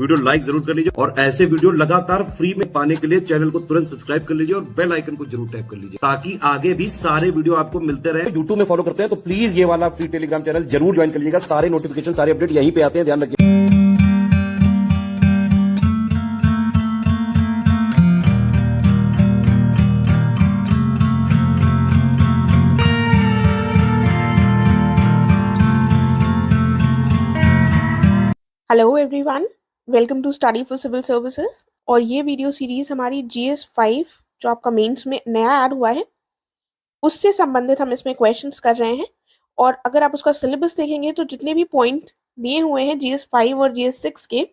Video like जरूर कर लीजिए और ऐसे वीडियो लगातार फ्री में पाने के लिए चैनल को तुरंत सब्सक्राइब कर लीजिए और बेल आइकन को जरूर टैप कर लीजिए ताकि आगे भी सारे वीडियो आपको मिलते रहे। यूट्यूब में फॉलो करते हैं तो प्लीज ये वाला फ्री टेलीग्राम चैनल जरूर ज्वाइन कर लीजिएगा। सारे नोटिफिकेशन सारे अपडेट यहीं पे आते हैं, ध्यान रखिए। Hello everyone, welcome to study for civil services. और ये वीडियो सीरीज हमारी GS 5 जो आपका मेंस में नया ऐड हुआ है उससे संबंधित हम इसमें क्वेश्चंस कर रहे हैं। और अगर आप उसका सिलेबस देखेंगे तो जितने भी पॉइंट दिए हुए हैं GS 5 और GS 6 के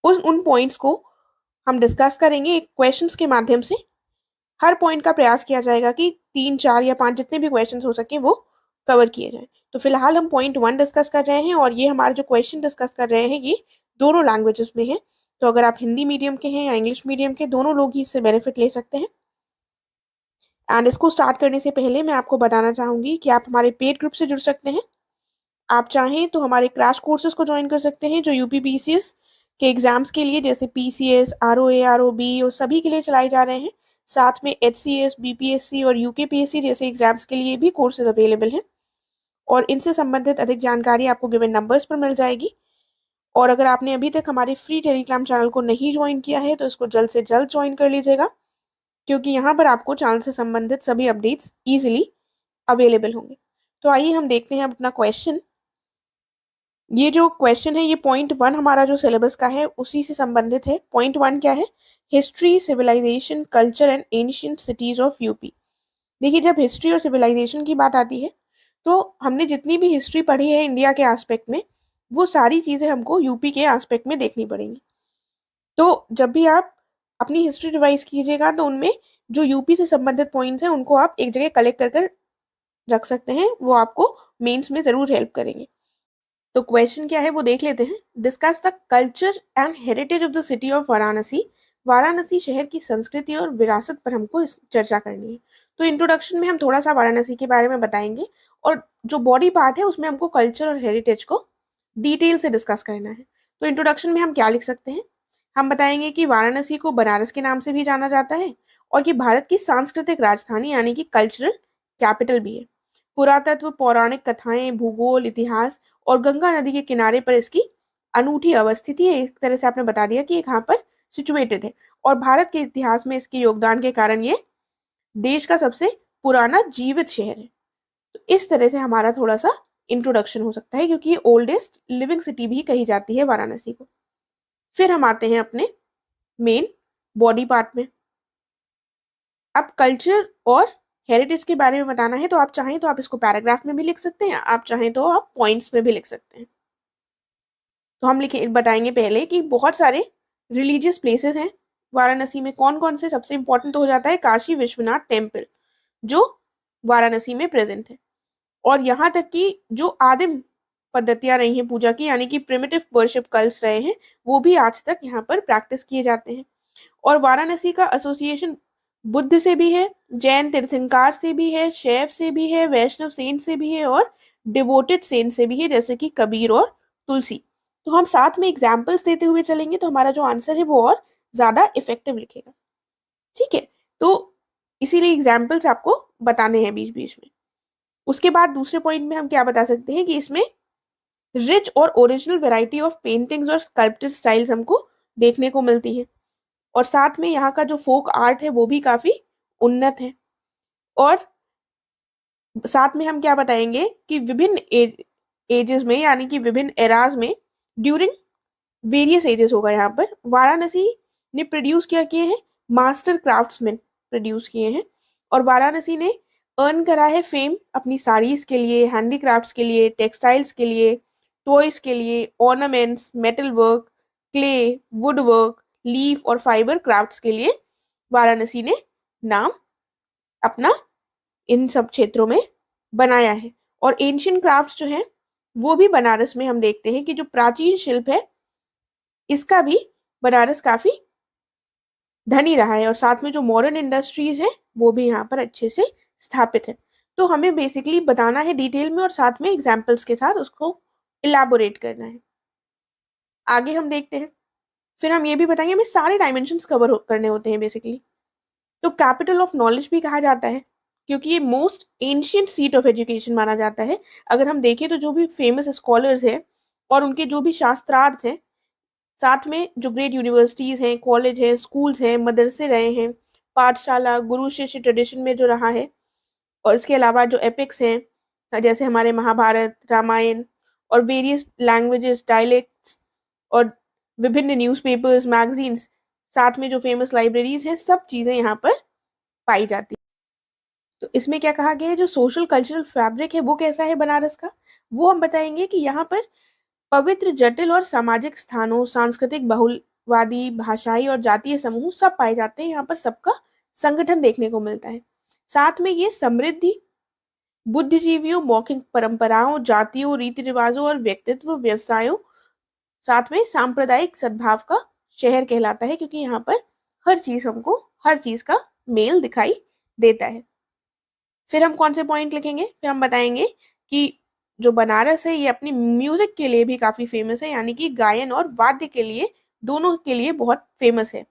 उन पॉइंट्स को हम डिस्कस करेंगे एक क्वेश्चंस के माध्यम से। हर पॉइंट का प्रयास किया जाएगा कि 3, 4 या 5 जितने भी क्वेश्चंस हो सके वो कवर किए जाएं। तो फिलहाल हम पॉइंट 1 डिस्कस कर रहे हैं और ये हमारे जो क्वेश्चन डिस्कस कर रहे हैं ये दोनों लैंग्वेजेस में है। तो अगर आप हिंदी मीडियम के हैं या इंग्लिश मीडियम के, दोनों लोग ही इससे बेनिफिट ले सकते हैं। एंड इसको स्टार्ट करने से पहले मैं आपको बताना चाहूंगी कि आप हमारे पेड ग्रुप से जुड़ सकते हैं। आप चाहें तो हमारे क्रैश कोर्सेज को ज्वाइन कर सकते हैं जो UPPCS के एग्जाम्स के लिए जैसे PCS, ROA, ROB और सभी के लिए चलाए जा रहे हैं। साथ में HCS, BPSC और UKPSC जैसे एग्जाम्स के लिए भी कोर्सेज अवेलेबल हैं और इनसे संबंधित अधिक जानकारी आपको गिवन नंबर्स पर मिल जाएगी। और अगर आपने अभी तक हमारे फ्री टेलीग्राम चैनल को नहीं ज्वाइन किया है तो इसको जल्द से जल्द ज्वाइन कर लीजिएगा, क्योंकि यहाँ पर आपको चैनल से संबंधित सभी अपडेट्स इजीली अवेलेबल होंगे। तो आइए हम देखते हैं अपना क्वेश्चन। ये जो क्वेश्चन है ये पॉइंट 1 हमारा जो सिलेबस का है उसी से संबंधित है। पॉइंट 1 क्या है? History, civilisation, culture and ancient cities of UP. देखिए, जब हिस्ट्री और सिविलाइजेशन की बात आती है तो हमने जितनी भी हिस्ट्री पढ़ी है इंडिया के एस्पेक्ट में वो सारी चीज़ें हमको यूपी के एस्पेक्ट में देखनी पड़ेंगी। तो जब भी आप अपनी हिस्ट्री रिवाइज कीजिएगा तो उनमें जो यूपी से संबंधित पॉइंट्स हैं उनको आप एक जगह कलेक्ट कर कर रख सकते हैं, वो आपको मेंस में ज़रूर हेल्प करेंगे। तो क्वेश्चन क्या है वो देख लेते हैं। Discuss the culture and heritage of the city of Varanasi. Varanasi शहर की संस्कृति और विरासत पर हमको इस चर्चा करनी है। तो इंट्रोडक्शन में हम थोड़ा सा वाराणसी के बारे में बताएंगे और जो बॉडी पार्ट है उसमें हमको कल्चर और हेरिटेज को डिटेल से डिस्कस करना है। तो इंट्रोडक्शन में हम क्या लिख सकते हैं? हम बताएंगे कि वाराणसी को बनारस के नाम से भी जाना जाता है और ये भारत की सांस्कृतिक राजधानी यानी कि कल्चरल कैपिटल भी है। पुरातत्व, पौराणिक कथाएं, भूगोल, इतिहास और गंगा नदी के किनारे पर इसकी अनूठी अवस्थिति है। एक तरह से आपने बता दिया कि कहाँ पर सिचुएटेड है और भारत के इतिहास में इसके योगदान के कारण ये देश का सबसे पुराना जीवित शहर है। तो इस तरह से हमारा थोड़ा सा इंट्रोडक्शन हो सकता है, क्योंकि ये ओल्डेस्ट लिविंग सिटी भी कही जाती है वाराणसी को। फिर हम आते हैं अपने मेन बॉडी पार्ट में। अब कल्चर और हेरिटेज के बारे में बताना है तो आप चाहें तो आप इसको पैराग्राफ में भी लिख सकते हैं, आप चाहें तो आप पॉइंट्स में भी लिख सकते हैं। तो हम बताएंगे पहले कि बहुत सारे रिलीजियस प्लेसेस हैं वाराणसी में। कौन कौन से? सबसे इंपॉर्टेंट तो हो जाता है काशी विश्वनाथ टेम्पल जो वाराणसी में प्रेजेंट है। और यहाँ तक कि जो आदिम पद्धतियां रही हैं पूजा की यानी कि प्रिमिटिव वर्शिप कल्ट्स रहे हैं वो भी आज तक यहाँ पर प्रैक्टिस किए जाते हैं। और वाराणसी का एसोसिएशन बुद्ध से भी है, जैन तीर्थंकर से भी है, शैव से भी है, वैष्णव सेंट से भी है और डिवोटेड सेंट से भी है जैसे कि कबीर और तुलसी। तो हम साथ में एग्जाम्पल्स देते हुए चलेंगे तो हमारा जो आंसर है वो और ज्यादा इफेक्टिव लिखेगा। ठीक है, तो इसीलिए एग्जाम्पल्स आपको बताने हैं बीच बीच में। उसके बाद दूसरे पॉइंट में हम क्या बता सकते हैं कि इसमें रिच और ओरिजिनल वैरायटी ऑफ पेंटिंग्स और स्कल्पचर स्टाइल्स हमको देखने को मिलती है और साथ में यहाँ का जो फोक आर्ट है वो भी काफी उन्नत है। और साथ में हम क्या बताएंगे कि विभिन्न एजेस में यानी कि विभिन्न एराज में ड्यूरिंग वेरियस एजेस होगा यहाँ पर वाराणसी ने प्रोड्यूस क्या किए हैं? मास्टर क्राफ्ट्समैन प्रोड्यूस किए हैं। और वाराणसी ने अर्न करा है फेम अपनी साड़ीज के लिए, हैंडीक्राफ्ट्स के लिए, टेक्सटाइल्स के लिए, टॉयज के लिए, ornaments, metal work, clay, would work, leaf और फाइबर क्राफ्ट्स के लिए वाराणसी ने नाम अपना इन सब क्षेत्रों में बनाया है। और एंशियंट क्राफ्ट्स जो हैं वो भी बनारस में हम देखते हैं कि जो प्राचीन शिल्प है इसका भी बनारस काफी धनी रहा है और साथ में जो मॉडर्न इंडस्ट्रीज है वो भी यहाँ पर अच्छे से स्थापित है। तो हमें बेसिकली बताना है डिटेल में और साथ में एग्जाम्पल्स के साथ उसको इलाबोरेट करना है। आगे हम देखते हैं फिर हम ये भी बताएंगे हमें सारे डायमेंशंस कवर करने होते हैं बेसिकली। तो कैपिटल ऑफ नॉलेज भी कहा जाता है क्योंकि ये most ancient seat of education माना जाता है। अगर हम देखें तो जो भी फेमस स्कॉलर्स हैं और उनके जो भी शास्त्रार्थ हैं, साथ में जो ग्रेट यूनिवर्सिटीज हैं, कॉलेज हैं, स्कूल्स हैं, मदरसे रहे हैं, पाठशाला, गुरु शिष्य ट्रेडिशन में जो रहा है, और इसके अलावा जो एपिक्स हैं जैसे हमारे महाभारत, रामायण, और वेरियस लैंग्वेजेस, डायलेक्ट्स, और विभिन्न न्यूज़पेपर्स, मैगजीन्स, साथ में जो फेमस लाइब्रेरीज हैं, सब चीज़ें यहाँ पर पाई जाती हैं। तो इसमें क्या कहा गया है, जो सोशल कल्चरल फैब्रिक है वो कैसा है बनारस का, वो हम बताएंगे कि यहाँ पर पवित्र, जटिल और सामाजिक स्थानों, सांस्कृतिक बहुलवादी, भाषाई और जातीय समूह सब पाए जाते हैं। यहाँ पर सबका संगठन देखने को मिलता है। साथ में ये समृद्धि, बुद्धिजीवियों, मौखिक परंपराओं, जातियों, रीति रिवाजों और व्यक्तित्व व्यवसायों, साथ में सांप्रदायिक सद्भाव का शहर कहलाता है क्योंकि यहाँ पर हर चीज हमको हर चीज का मेल दिखाई देता है। फिर हम कौन से पॉइंट लिखेंगे, फिर हम बताएंगे कि जो बनारस है ये अपनी म्यूजिक के लिए भी काफी फेमस है, यानी कि गायन और वाद्य के लिए, दोनों के लिए बहुत फेमस है।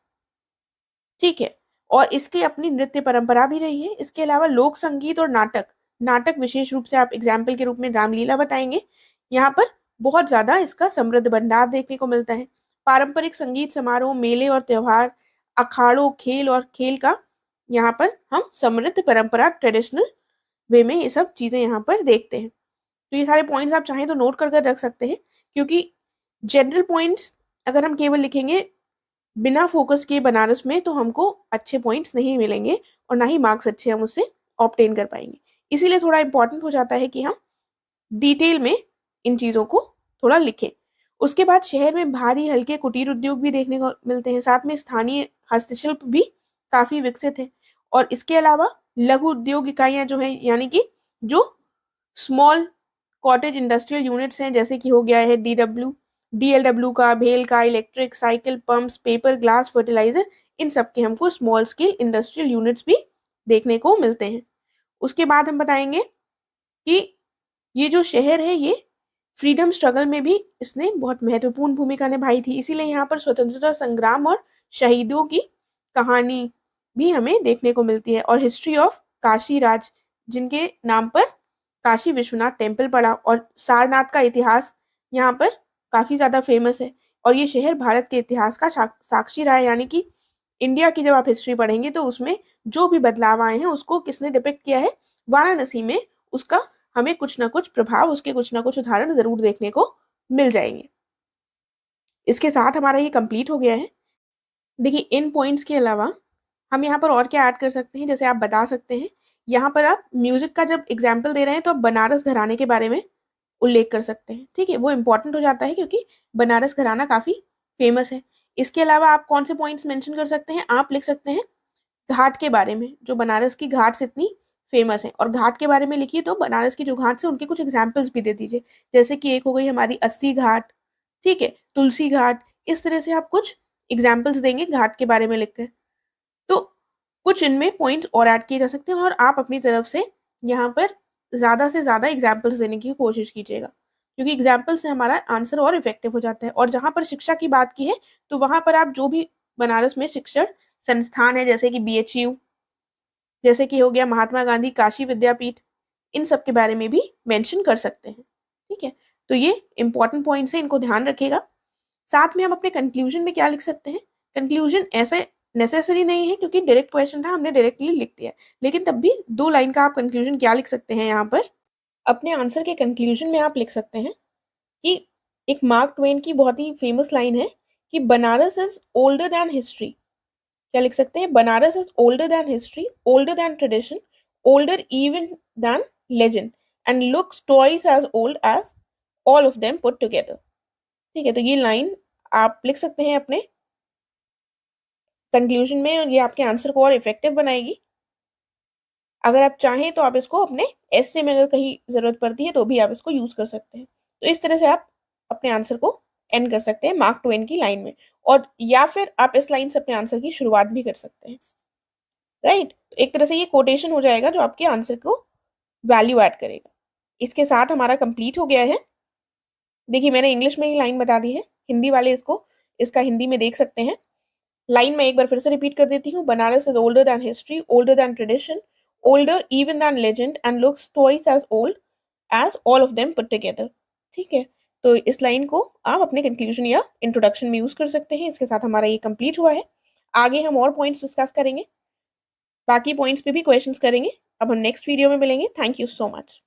ठीक है, और इसकी अपनी नृत्य परंपरा भी रही है। इसके अलावा लोक संगीत और नाटक, नाटक विशेष रूप से आप एग्जाम्पल के रूप में रामलीला बताएंगे, यहाँ पर बहुत ज्यादा इसका समृद्ध भंडार देखने को मिलता है। पारंपरिक संगीत समारोह, मेले और त्योहार, अखाड़ों, खेल और खेल का यहाँ पर हम समृद्ध परंपरा, ट्रेडिशनल वे में ये सब चीजें यहाँ पर देखते हैं। तो ये सारे पॉइंट्स आप चाहें तो नोट कर कर रख सकते हैं, क्योंकि जनरल पॉइंट्स अगर हम केवल लिखेंगे बिना फोकस किए बनारस में तो हमको अच्छे पॉइंट्स नहीं मिलेंगे और ना ही मार्क्स अच्छे हम उससे ऑब्टेन कर पाएंगे। इसीलिए थोड़ा इंपॉर्टेंट हो जाता है कि हम डिटेल में इन चीज़ों को थोड़ा लिखें। उसके बाद शहर में भारी हल्के कुटीर उद्योग भी देखने को मिलते हैं, साथ में स्थानीय हस्तशिल्प भी काफ़ी विकसित है। और इसके अलावा लघु उद्योग इकाइयाँ जो हैं, यानी कि जो स्मॉल कॉटेज इंडस्ट्रियल यूनिट्स हैं, जैसे कि हो गया है डीएलडब्ल्यू का, भेल का, electric, cycle, pumps, paper, glass, fertiliser, इन सब के हमको स्मॉल स्केल इंडस्ट्रियल यूनिट्स भी देखने को मिलते हैं। उसके बाद हम बताएंगे कि ये जो शहर है ये फ्रीडम स्ट्रगल में भी इसने बहुत महत्वपूर्ण भूमिका निभाई थी, इसीलिए यहाँ पर स्वतंत्रता संग्राम और शहीदों की कहानी भी हमें देखने को मिलती है। और हिस्ट्री ऑफ काशी राज, जिनके नाम पर काशी विश्वनाथ टेम्पल पड़ा, और सारनाथ का इतिहास यहाँ पर काफी ज्यादा फेमस है। और ये शहर भारत के इतिहास का साक्षी रहा है, यानी कि इंडिया की जब आप हिस्ट्री पढ़ेंगे तो उसमें जो भी बदलाव आए हैं उसको किसने डिपिक्ट किया है, वाराणसी में उसका हमें कुछ ना कुछ प्रभाव, उसके कुछ ना कुछ उदाहरण जरूर देखने को मिल जाएंगे। इसके साथ हमारा ये कंप्लीट हो गया है। देखिए, इन पॉइंट्स के अलावा हम यहाँ पर और क्या ऐड कर सकते हैं, जैसे आप बता सकते हैं यहाँ पर आप म्यूजिक का जब एग्जाम्पल दे रहे हैं तो आप बनारस घराने के बारे में उल्लेख कर सकते हैं। ठीक है, वो इंपॉर्टेंट हो जाता है क्योंकि बनारस घराना काफी फेमस है। इसके अलावा आप कौन से पॉइंट्स मेंशन कर सकते हैं, आप लिख सकते हैं घाट के बारे में, जो बनारस की घाट्स इतनी फेमस है। और घाट के बारे में लिखिए तो बनारस की जो घाट्स है उनके कुछ एग्जाम्पल्स भी दे दीजिए, जैसे कि एक हो गई हमारी अस्सी घाट, ठीक है, तुलसी घाट, इस तरह से आप कुछ एग्जाम्पल्स देंगे घाट के बारे में लिखकर। तो कुछ इनमें पॉइंट्स और ऐड किए जा सकते हैं और आप अपनी तरफ से यहाँ पर ज़्यादा से ज़्यादा एग्जाम्पल्स देने की कोशिश कीजिएगा, क्योंकि एग्जाम्पल से हमारा आंसर और इफेक्टिव हो जाता है। और जहाँ पर शिक्षा की बात की है तो वहाँ पर आप जो भी बनारस में शिक्षण संस्थान है, जैसे कि BHU, जैसे कि हो गया महात्मा गांधी काशी विद्यापीठ, इन सब के बारे में भी मेंशन कर सकते हैं। ठीक है, तो ये इंपॉर्टेंट पॉइंट्स है, इनको ध्यान रखिएगा। साथ में हम अपने कंक्लूजन में क्या लिख सकते हैं, कंक्लूजन ऐसे नेसेसरी नहीं है क्योंकि डायरेक्ट क्वेश्चन था, हमने डायरेक्टली लिख दिया, लेकिन तब भी 2 लाइन का आप कंक्लूजन क्या लिख सकते हैं, यहाँ पर अपने आंसर के कंक्लूजन में आप लिख सकते हैं कि एक मार्क ट्वेन की बहुत ही फेमस लाइन है कि Banaras is older than history. क्या लिख सकते हैं, Banaras is older than history, older than tradition, older even than legend, and looks twice as old as all of them put together. ठीक है, तो ये लाइन आप लिख सकते हैं अपने कंक्लूजन में, और ये आपके आंसर को और इफेक्टिव बनाएगी। अगर आप चाहें तो आप इसको अपने एसे में अगर कहीं जरूरत पड़ती है तो भी आप इसको यूज कर सकते हैं। तो इस तरह से आप अपने आंसर को एंड कर सकते हैं मार्क ट्वेन की लाइन में, और या फिर आप इस लाइन से अपने आंसर की शुरुआत भी कर सकते हैं। राइट, तो एक तरह से ये कोटेशन हो जाएगा जो आपके आंसर को वैल्यू ऐड करेगा। इसके साथ हमारा कंप्लीट हो गया है। देखिए, मैंने इंग्लिश में ही लाइन बता दी है, हिंदी वाले इसको इसका हिंदी में देख सकते हैं। लाइन मैं एक बार फिर से रिपीट कर देती हूँ। Banaras is older than history, older than tradition, older even than legend and looks twice as old as all of them put together. ठीक है, तो इस लाइन को आप अपने कंक्लूजन या इंट्रोडक्शन में यूज कर सकते हैं। इसके साथ हमारा ये कंप्लीट हुआ है। आगे हम और पॉइंट्स डिस्कस करेंगे, बाकी पॉइंट्स पे भी क्वेश्चंस करेंगे। अब हम नेक्स्ट वीडियो में मिलेंगे। Thank you so much.